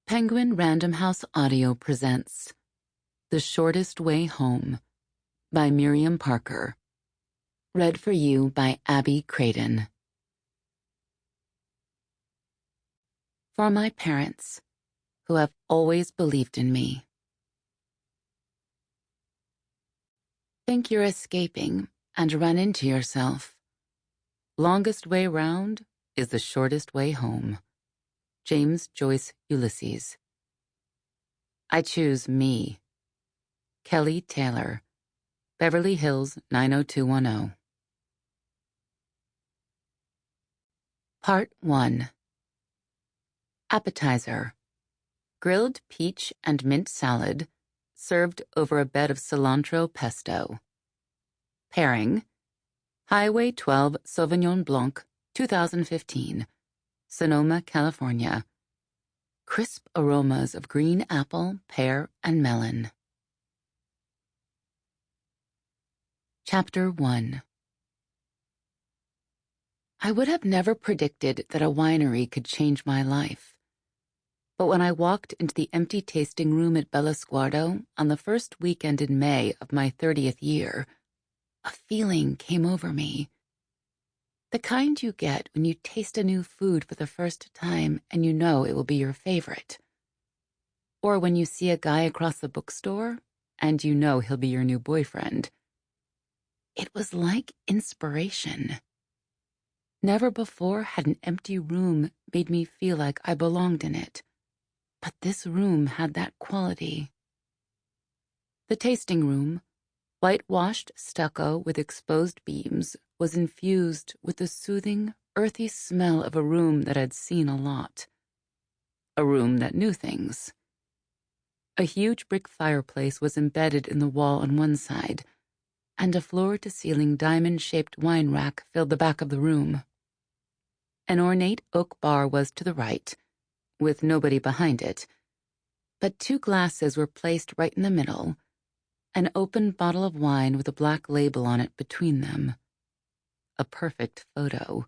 Penguin Random House Audio presents The Shortest Way Home by Miriam Parker. Read for you by Abby Craden. For my parents, who have always believed in me. Think you're escaping and run into yourself. Longest way round is the shortest way home. James Joyce Ulysses. I choose me. Kelly Taylor, Beverly Hills 90210. Part 1. Appetizer. Grilled peach and mint salad, served over a bed of cilantro pesto. Pairing. Highway 12 Sauvignon Blanc, 2015. Sonoma, California. Crisp aromas of green apple, pear, and melon. Chapter 1. I would have never predicted that a winery could change my life. But when I walked into the empty tasting room at Bellasguardo on the first weekend in May of my 30th year, a feeling came over me. The kind you get when you taste a new food for the first time and you know it will be your favorite. Or when you see a guy across the bookstore and you know he'll be your new boyfriend. It was like inspiration. Never before had an empty room made me feel like I belonged in it. But this room had that quality. The tasting room, whitewashed stucco with exposed beams, was infused with the soothing, earthy smell of a room that had seen a lot. A room that knew things. A huge brick fireplace was embedded in the wall on one side, and a floor-to-ceiling diamond-shaped wine rack filled the back of the room. An ornate oak bar was to the right, with nobody behind it, but two glasses were placed right in the middle, an open bottle of wine with a black label on it between them. A perfect photo.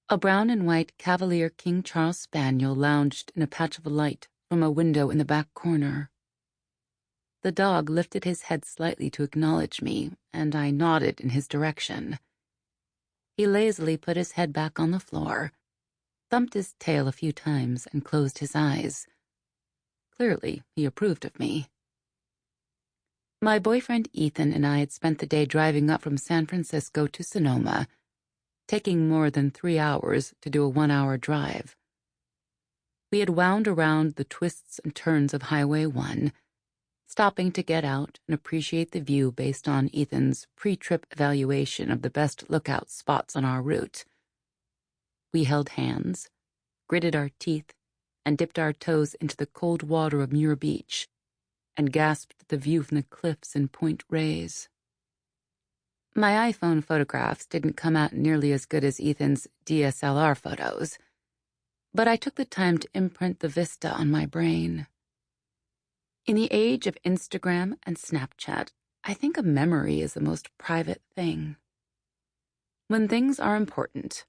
A brown and white Cavalier King Charles Spaniel lounged in a patch of light from a window in the back corner. The dog lifted his head slightly to acknowledge me, and I nodded in his direction. He lazily put his head back on the floor, thumped his tail a few times, and closed his eyes. Clearly, he approved of me. My boyfriend Ethan and I had spent the day driving up from San Francisco to Sonoma, taking more than 3 hours to do a 1-hour drive. We had wound around the twists and turns of Highway 1, stopping to get out and appreciate the view based on Ethan's pre-trip evaluation of the best lookout spots on our route. We held hands, gritted our teeth, and dipped our toes into the cold water of Muir Beach, and gasped at the view from the cliffs in Point Reyes. My iPhone photographs didn't come out nearly as good as Ethan's DSLR photos, but I took the time to imprint the vista on my brain. In the age of Instagram and Snapchat, I think a memory is the most private thing. When things are important,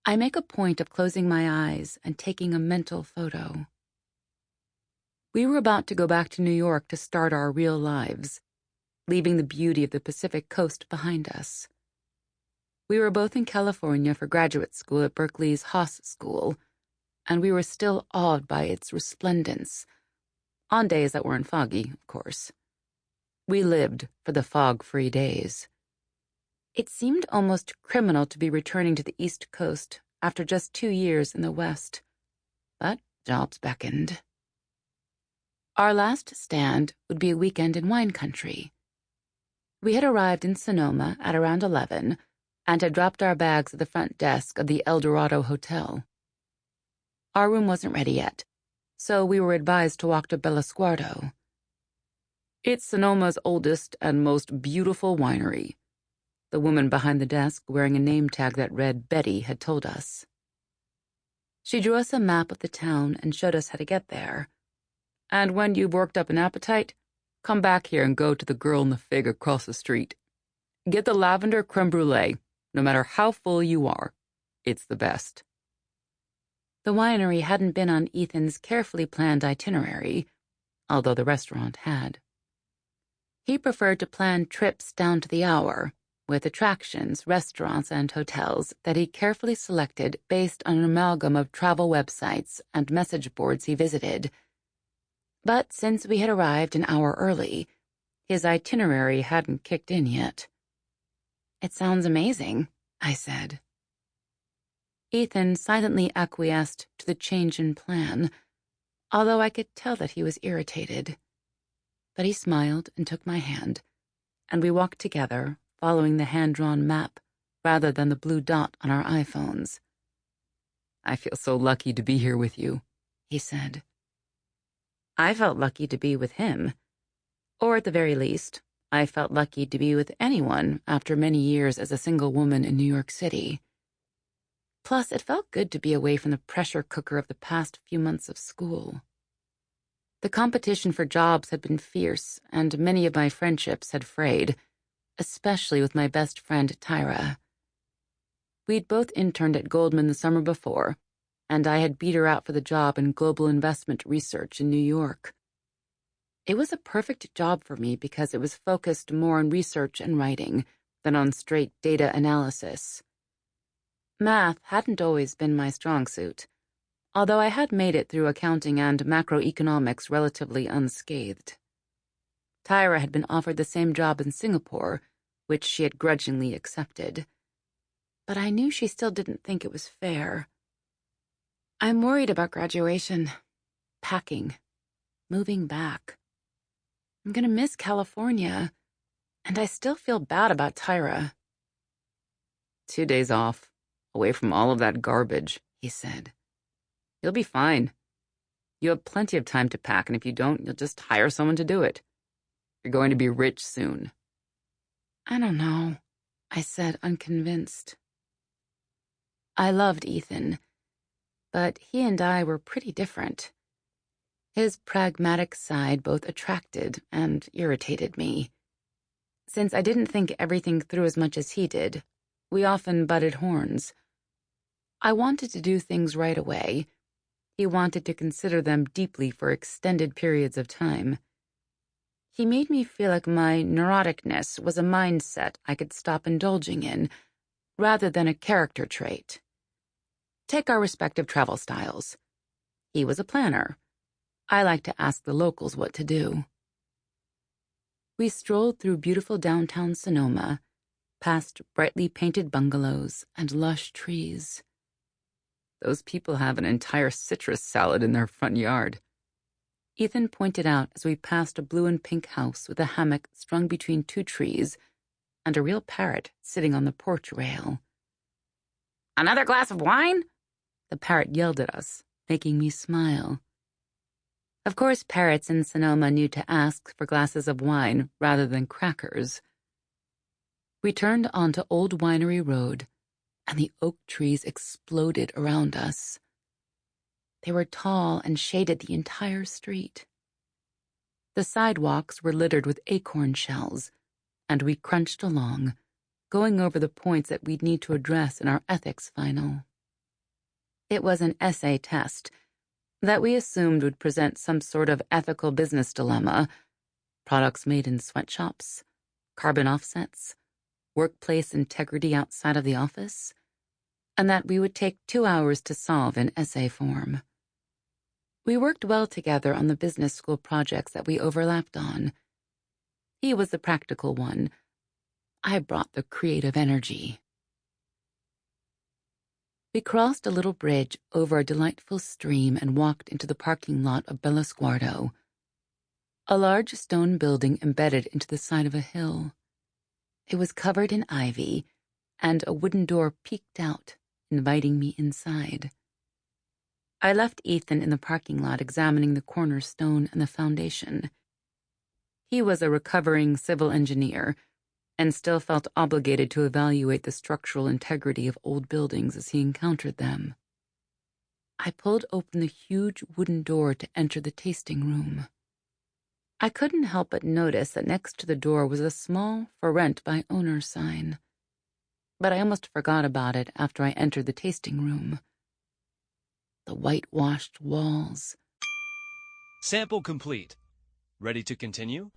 I make a point of closing my eyes and taking a mental photo. We were about to go back to New York to start our real lives, leaving the beauty of the Pacific Coast behind us. We were both in California for graduate school at Berkeley's Haas School, and we were still awed by its resplendence, on days that weren't foggy, of course. We lived for the fog-free days. It seemed almost criminal to be returning to the East Coast after just 2 years in the West, but jobs beckoned. Our last stand would be a weekend in wine country. We had arrived in Sonoma at around 11 and had dropped our bags at the front desk of the El Dorado Hotel. Our room wasn't ready yet, so we were advised to walk to Bellasguardo. It's Sonoma's oldest and most beautiful winery, the woman behind the desk wearing a name tag that read Betty had told us. She drew us a map of the town and showed us how to get there. And when you've worked up an appetite, come back here and go to the Girl in the Fig across the street. Get the lavender creme brulee, no matter how full you are. It's the best. The winery hadn't been on Ethan's carefully planned itinerary, although the restaurant had. He preferred to plan trips down to the hour, with attractions, restaurants, and hotels that he carefully selected based on an amalgam of travel websites and message boards he visited. But since we had arrived an hour early, his itinerary hadn't kicked in yet. "It sounds amazing," I said. Ethan silently acquiesced to the change in plan, although I could tell that he was irritated. But he smiled and took my hand, and we walked together, following the hand-drawn map rather than the blue dot on our iPhones. "I feel so lucky to be here with you," he said. I felt lucky to be with him. Or at the very least, I felt lucky to be with anyone after many years as a single woman in New York City. Plus, it felt good to be away from the pressure cooker of the past few months of school. The competition for jobs had been fierce, and many of my friendships had frayed, especially with my best friend, Tyra. We'd both interned at Goldman the summer before, and I had beat her out for the job in global investment research in New York. It was a perfect job for me because it was focused more on research and writing than on straight data analysis. Math hadn't always been my strong suit, although I had made it through accounting and macroeconomics relatively unscathed. Tyra had been offered the same job in Singapore, which she had grudgingly accepted. But I knew she still didn't think it was fair. "I'm worried about graduation, packing, moving back. I'm gonna miss California, and I still feel bad about Tyra." 2 days off, away from all of that garbage," he said. "You'll be fine. You have plenty of time to pack, and if you don't, you'll just hire someone to do it. You're going to be rich soon." "I don't know," I said, unconvinced. I loved Ethan, but he and I were pretty different. His pragmatic side both attracted and irritated me. Since I didn't think everything through as much as he did, we often butted horns. I wanted to do things right away. He wanted to consider them deeply for extended periods of time. He made me feel like my neuroticness was a mindset I could stop indulging in, rather than a character trait. Take our respective travel styles. He was a planner. I like to ask the locals what to do. We strolled through beautiful downtown Sonoma, past brightly painted bungalows and lush trees. "Those people have an entire citrus salad in their front yard," Ethan pointed out as we passed a blue and pink house with a hammock strung between 2 trees and a real parrot sitting on the porch rail. "Another glass of wine?" the parrot yelled at us, making me smile. Of course, parrots in Sonoma knew to ask for glasses of wine rather than crackers. We turned onto Old Winery Road, and the oak trees exploded around us. They were tall and shaded the entire street. The sidewalks were littered with acorn shells, and we crunched along, going over the points that we'd need to address in our ethics final. It was an essay test that we assumed would present some sort of ethical business dilemma: products made in sweatshops, carbon offsets, workplace integrity outside of the office, and that we would take 2 hours to solve in essay form. We worked well together on the business school projects that we overlapped on. He was the practical one. I brought the creative energy. We crossed a little bridge over a delightful stream and walked into the parking lot of Bellasguardo, a large stone building embedded into the side of a hill. It was covered in ivy, and a wooden door peeked out, inviting me inside. I left Ethan in the parking lot examining the cornerstone and the foundation. He was a recovering civil engineer and still felt obligated to evaluate the structural integrity of old buildings as he encountered them. I pulled open the huge wooden door to enter the tasting room. I couldn't help but notice that next to the door was a small "For Rent by Owner" sign, but I almost forgot about it after I entered the tasting room. the whitewashed walls. Sample complete. Ready to continue?